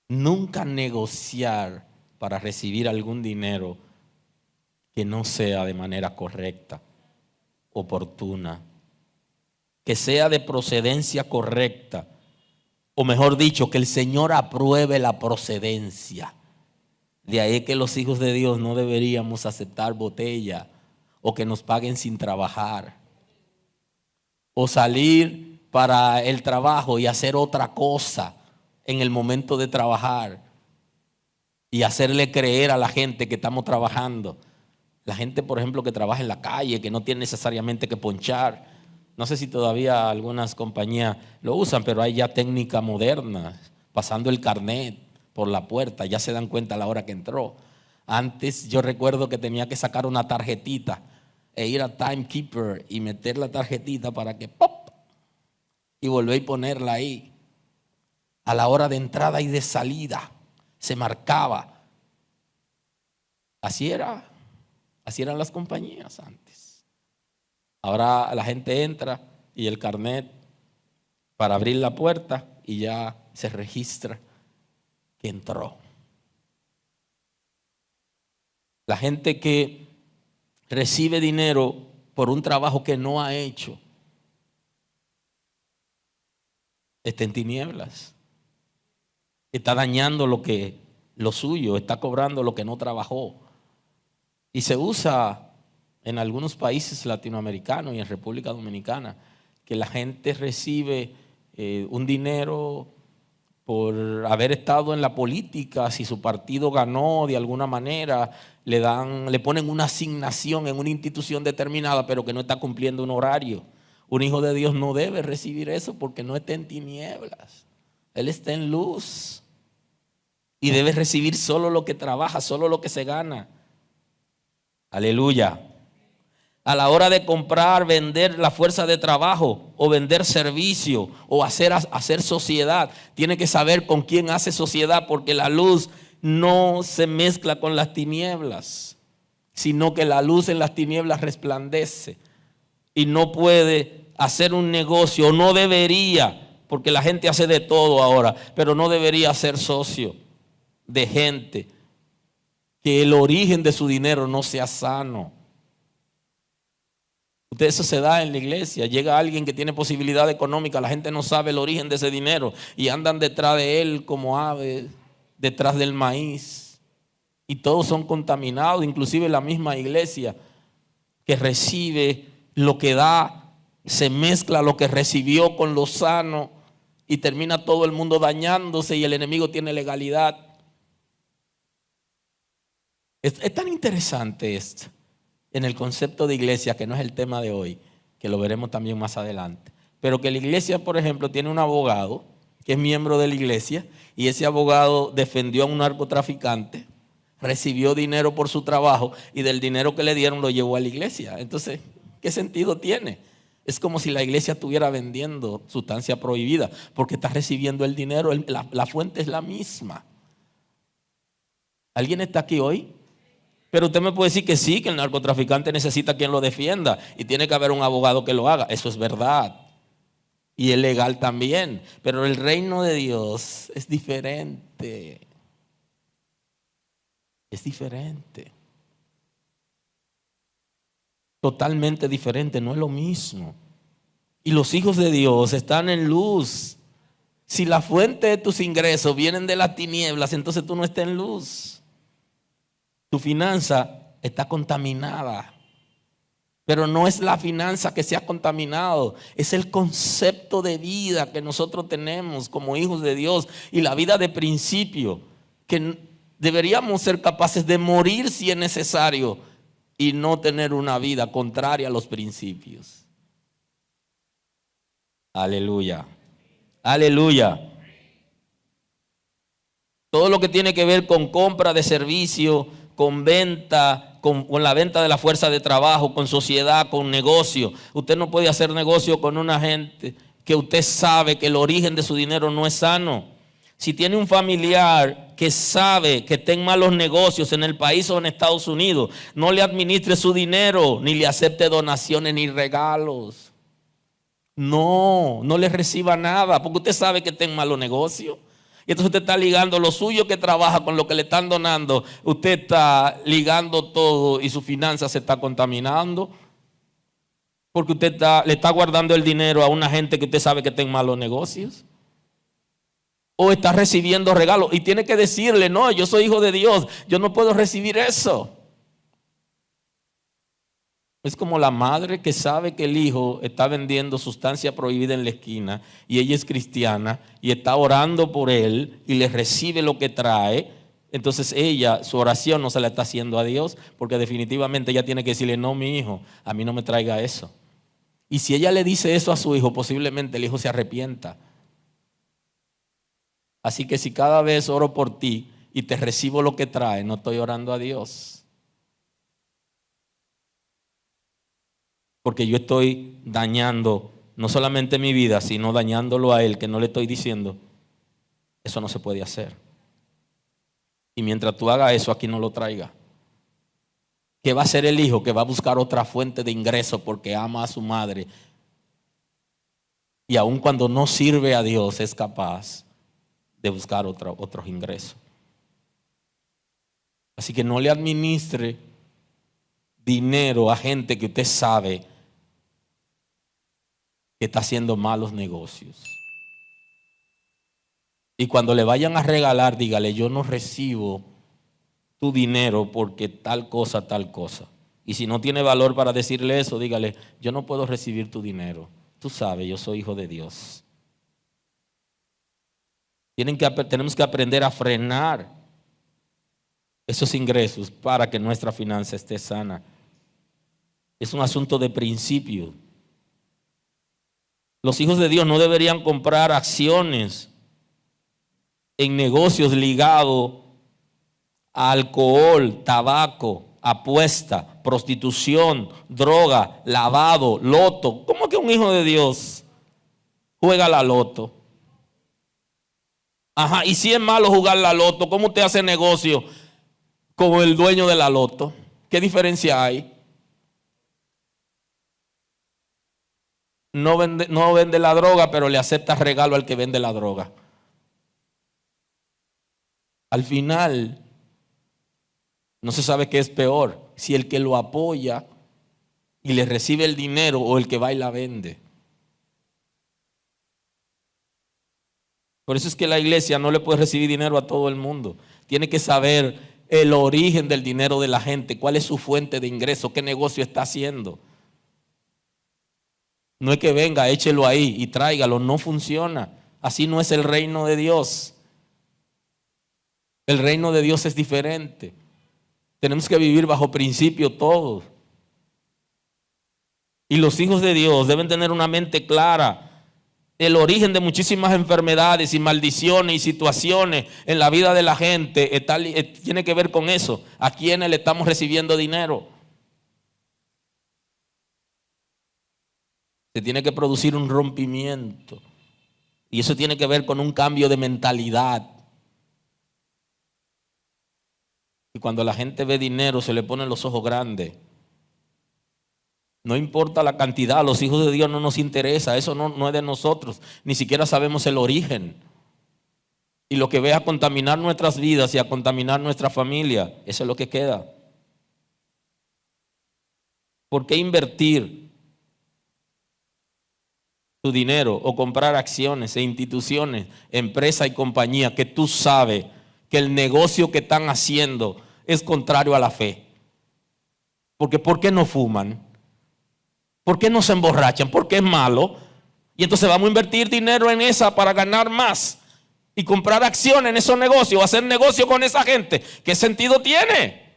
Nunca negociar para recibir algún dinero que no sea de manera correcta, oportuna, que sea de procedencia correcta, o mejor dicho, que el Señor apruebe la procedencia. De ahí que los hijos de Dios no deberíamos aceptar botella o que nos paguen sin trabajar, o salir para el trabajo y hacer otra cosa en el momento de trabajar y hacerle creer a la gente que estamos trabajando. La gente, por ejemplo, que trabaja en la calle, que no tiene necesariamente que ponchar. No sé si todavía algunas compañías lo usan, pero hay ya técnicas modernas, pasando el carnet por la puerta, ya se dan cuenta a la hora que entró. Antes yo recuerdo que tenía que sacar una tarjetita e ir a Timekeeper y meter la tarjetita para que ¡pop! Y volver y ponerla ahí. A la hora de entrada y de salida se marcaba. Así eran las compañías antes. Ahora la gente entra y el carnet para abrir la puerta y ya se registra que entró. La gente que recibe dinero por un trabajo que no ha hecho está en tinieblas. Está dañando lo suyo, está cobrando lo que no trabajó. Y se usa en algunos países latinoamericanos y en República Dominicana que la gente recibe un dinero por haber estado en la política. Si su partido ganó de alguna manera, le ponen una asignación en una institución determinada, pero que no está cumpliendo un horario. Un hijo de Dios no debe recibir eso porque no está en tinieblas. Él está en luz y debe recibir solo lo que trabaja, solo lo que se gana. Aleluya. A la hora de comprar, vender la fuerza de trabajo o vender servicio o hacer sociedad, tiene que saber con quién hace sociedad, porque la luz no se mezcla con las tinieblas, sino que la luz en las tinieblas resplandece. Y no puede hacer un negocio, no debería, porque la gente hace de todo ahora, pero no debería ser socio de gente que el origen de su dinero no sea sano. Eso se da en la iglesia. Llega alguien que tiene posibilidad económica, la gente no sabe el origen de ese dinero y andan detrás de él como aves, detrás del maíz. Y todos son contaminados, inclusive la misma iglesia que recibe lo que da, se mezcla lo que recibió con lo sano y termina todo el mundo dañándose y el enemigo tiene legalidad. Es tan interesante esto en el concepto de iglesia, que no es el tema de hoy, que lo veremos también más adelante. Pero que la iglesia, por ejemplo, tiene un abogado que es miembro de la iglesia y ese abogado defendió a un narcotraficante, recibió dinero por su trabajo y del dinero que le dieron lo llevó a la iglesia. Entonces, ¿qué sentido tiene? Es como si la iglesia estuviera vendiendo sustancia prohibida porque está recibiendo el dinero, la fuente es la misma. ¿Alguien está aquí hoy? Pero usted me puede decir que sí, que el narcotraficante necesita quien lo defienda y tiene que haber un abogado que lo haga. Eso es verdad. Y es legal también. Pero el reino de Dios es diferente. Es diferente. Totalmente diferente, no es lo mismo. Y los hijos de Dios están en luz. Si la fuente de tus ingresos vienen de las tinieblas, entonces tú no estás en luz. Tu finanza está contaminada. Pero no es la finanza que se ha contaminado, es el concepto de vida que nosotros tenemos como hijos de Dios y la vida de principio, que deberíamos ser capaces de morir si es necesario y no tener una vida contraria a los principios. Aleluya, aleluya. Todo lo que tiene que ver con compra de servicio, con venta, con la venta de la fuerza de trabajo, con sociedad, con negocio. Usted no puede hacer negocio con una gente que usted sabe que el origen de su dinero no es sano. Si tiene un familiar que sabe que está en malos negocios en el país o en Estados Unidos, no le administre su dinero, ni le acepte donaciones ni regalos. No le reciba nada, porque usted sabe que está en malos negocios. Y entonces usted está ligando lo suyo que trabaja con lo que le están donando. Usted está ligando todo y su finanza se está contaminando. Porque usted le está guardando el dinero a una gente que usted sabe que está en malos negocios. O está recibiendo regalos y tiene que decirle, no, yo soy hijo de Dios, yo no puedo recibir eso. Es como la madre que sabe que el hijo está vendiendo sustancia prohibida en la esquina y ella es cristiana y está orando por él y le recibe lo que trae. Entonces ella, su oración no se la está haciendo a Dios porque definitivamente ella tiene que decirle, no, mi hijo, a mí no me traiga eso. Y si ella le dice eso a su hijo, posiblemente el hijo se arrepienta. Así que si cada vez oro por ti y te recibo lo que trae, no estoy orando a Dios. Porque yo estoy dañando no solamente mi vida, sino dañándolo a él, que no le estoy diciendo, eso no se puede hacer. Y mientras tú hagas eso, aquí no lo traiga. ¿Qué va a hacer el hijo? Que va a buscar otra fuente de ingreso porque ama a su madre. Y aun cuando no sirve a Dios, es capaz de buscar otros ingresos. Así que no le administre dinero a gente que usted sabe que está haciendo malos negocios. Y cuando le vayan a regalar, dígale, yo no recibo tu dinero porque tal cosa. Y si no tiene valor para decirle eso, dígale, yo no puedo recibir tu dinero. Tú sabes, yo soy hijo de Dios. Tenemos que aprender a frenar esos ingresos para que nuestra finanza esté sana. Es un asunto de principio. Los hijos de Dios no deberían comprar acciones en negocios ligados a alcohol, tabaco, apuesta, prostitución, droga, lavado, loto. ¿Cómo que un hijo de Dios juega la loto? Ajá, y si es malo jugar la loto, ¿cómo usted hace negocio con el dueño de la loto? ¿Qué diferencia hay? No vende la droga, pero le acepta regalo al que vende la droga. Al final, no se sabe qué es peor, si el que lo apoya y le recibe el dinero o el que va y la vende. Por eso es que la iglesia no le puede recibir dinero a todo el mundo. Tiene que saber el origen del dinero de la gente, cuál es su fuente de ingreso, qué negocio está haciendo. No es que venga, échelo ahí y tráigalo, no funciona. Así no es el reino de Dios. El reino de Dios es diferente. Tenemos que vivir bajo principio todos. Y los hijos de Dios deben tener una mente clara el origen de muchísimas enfermedades y maldiciones y situaciones en la vida de la gente tiene que ver con eso. ¿A quiénes le estamos recibiendo dinero? Se tiene que producir un rompimiento. Y eso tiene que ver con un cambio de mentalidad. Y cuando la gente ve dinero se le ponen los ojos grandes. No importa la cantidad, a los hijos de Dios no nos interesa, eso no es de nosotros, ni siquiera sabemos el origen. Y lo que ve a contaminar nuestras vidas y a contaminar nuestra familia, eso es lo que queda. ¿Por qué invertir tu dinero o comprar acciones e instituciones, empresas y compañías que tú sabes que el negocio que están haciendo es contrario a la fe? Porque ¿por qué no fuman? ¿Por qué no se emborrachan? Porque es malo. Y entonces vamos a invertir dinero en esa para ganar más y comprar acciones en esos negocios, o hacer negocio con esa gente. ¿Qué sentido tiene?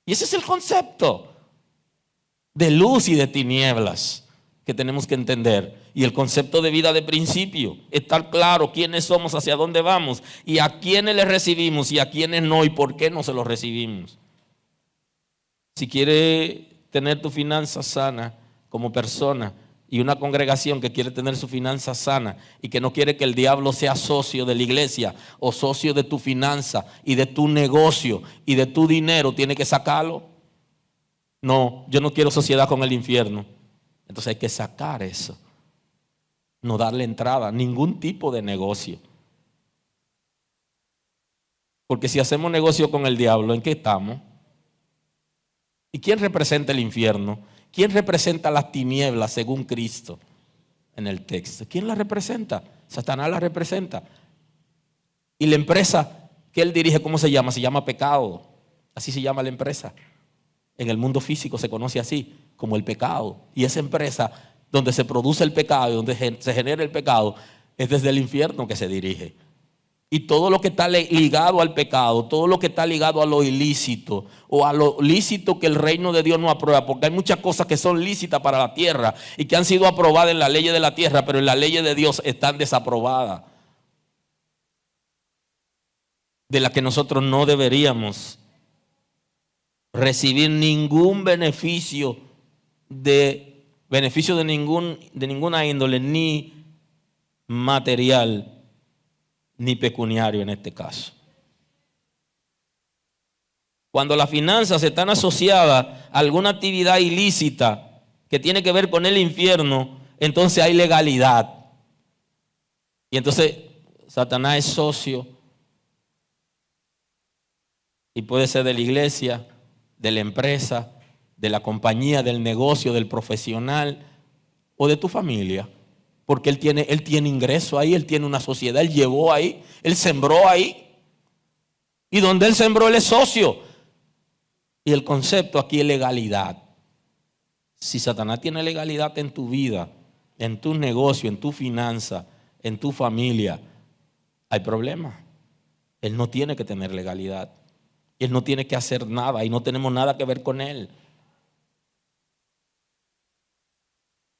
Y ese es el concepto de luz y de tinieblas que tenemos que entender. Y el concepto de vida de principio, estar claro quiénes somos, hacia dónde vamos y a quiénes le recibimos y a quiénes no y por qué no se los recibimos. Si quiere tener tu finanza sana como persona y una congregación que quiere tener su finanza sana y que no quiere que el diablo sea socio de la iglesia o socio de tu finanza y de tu negocio y de tu dinero, tiene que sacarlo. No, yo no quiero sociedad con el infierno. Entonces hay que sacar eso. No darle entrada a ningún tipo de negocio. Porque si hacemos negocio con el diablo, ¿en qué estamos? ¿Y quién representa el infierno? ¿Quién representa las tinieblas según Cristo en el texto? ¿Quién la representa? Satanás la representa. Y la empresa que él dirige, ¿cómo se llama? Se llama pecado. Así se llama la empresa. En el mundo físico se conoce así, como el pecado. Y esa empresa donde se produce el pecado y donde se genera el pecado es desde el infierno que se dirige. Y todo lo que está ligado al pecado, todo lo que está ligado a lo ilícito o a lo lícito que el reino de Dios no aprueba, porque hay muchas cosas que son lícitas para la tierra y que han sido aprobadas en la ley de la tierra, pero en la ley de Dios están desaprobadas, de las que nosotros no deberíamos recibir ningún beneficio de ninguna índole, ni material ni pecuniario en este caso. Cuando las finanzas están asociadas a alguna actividad ilícita que tiene que ver con el infierno, entonces hay legalidad. Y entonces Satanás es socio y puede ser de la iglesia, de la empresa, de la compañía, del negocio, del profesional o de tu familia. Porque él tiene ingreso ahí, él tiene una sociedad, él llevó ahí, él sembró ahí. Y donde él sembró, él es socio. Y el concepto aquí es legalidad. Si Satanás tiene legalidad en tu vida, en tu negocio, en tu finanza, en tu familia, hay problema. Él no tiene que tener legalidad. Él no tiene que hacer nada y no tenemos nada que ver con él.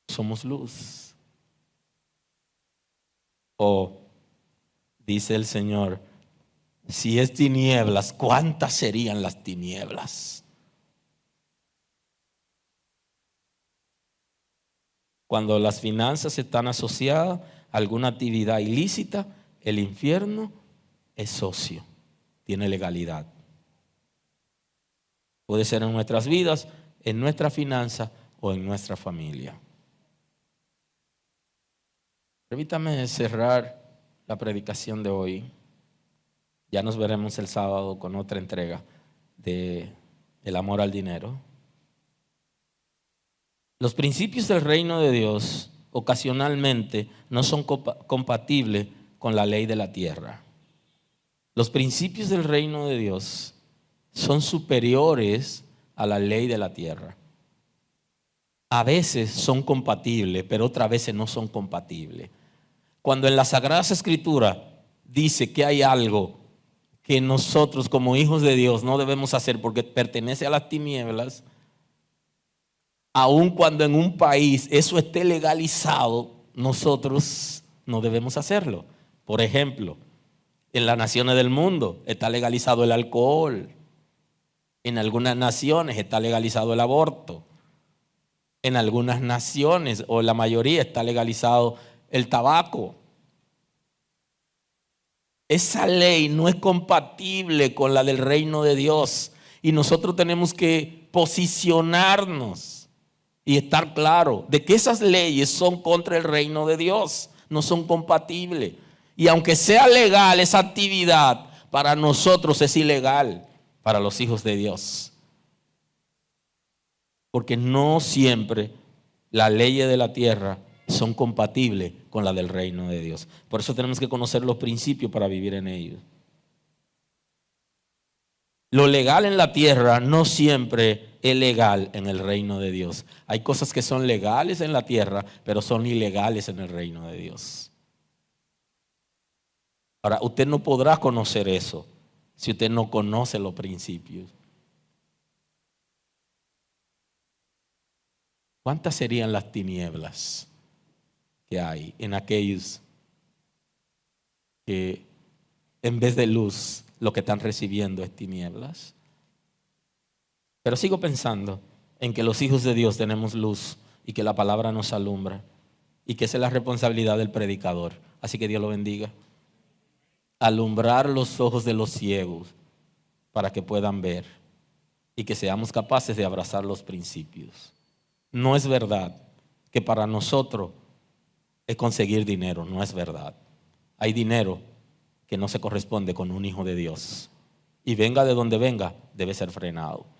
Somos luz. O dice el Señor, si es tinieblas, ¿cuántas serían las tinieblas? Cuando las finanzas están asociadas a alguna actividad ilícita, el infierno es socio, tiene legalidad. Puede ser en nuestras vidas, en nuestra finanza o en nuestra familia. Permítame cerrar la predicación de hoy. Ya nos veremos el sábado con otra entrega de el amor al dinero. Los principios del reino de Dios ocasionalmente no son compatibles con la ley de la tierra. Los principios del reino de Dios son superiores a la ley de la tierra. A veces son compatibles, pero otras veces no son compatibles. Cuando en las Sagradas Escrituras dice que hay algo que nosotros como hijos de Dios no debemos hacer porque pertenece a las tinieblas, aun cuando en un país eso esté legalizado, nosotros no debemos hacerlo. Por ejemplo, en las naciones del mundo está legalizado el alcohol. En algunas naciones está legalizado el aborto. En algunas naciones, o la mayoría, está legalizado el tabaco. Esa ley no es compatible con la del reino de Dios. Y nosotros tenemos que posicionarnos y estar claro de que esas leyes son contra el reino de Dios, no son compatibles. Y aunque sea legal esa actividad, para nosotros es ilegal, para los hijos de Dios. Porque no siempre las leyes de la tierra son compatibles con las del reino de Dios. Por eso tenemos que conocer los principios para vivir en ellos. Lo legal en la tierra no siempre es legal en el reino de Dios. Hay cosas que son legales en la tierra, pero son ilegales en el reino de Dios. Ahora, usted no podrá conocer eso si usted no conoce los principios. ¿Cuántas serían las tinieblas que hay en aquellos que en vez de luz lo que están recibiendo es tinieblas? Pero sigo pensando en que los hijos de Dios tenemos luz y que la palabra nos alumbra y que esa es la responsabilidad del predicador. Así que Dios lo bendiga. Alumbrar los ojos de los ciegos para que puedan ver y que seamos capaces de abrazar los principios. No es verdad que para nosotros es conseguir dinero, no es verdad. Hay dinero que no se corresponde con un hijo de Dios. Y venga de donde venga, debe ser frenado.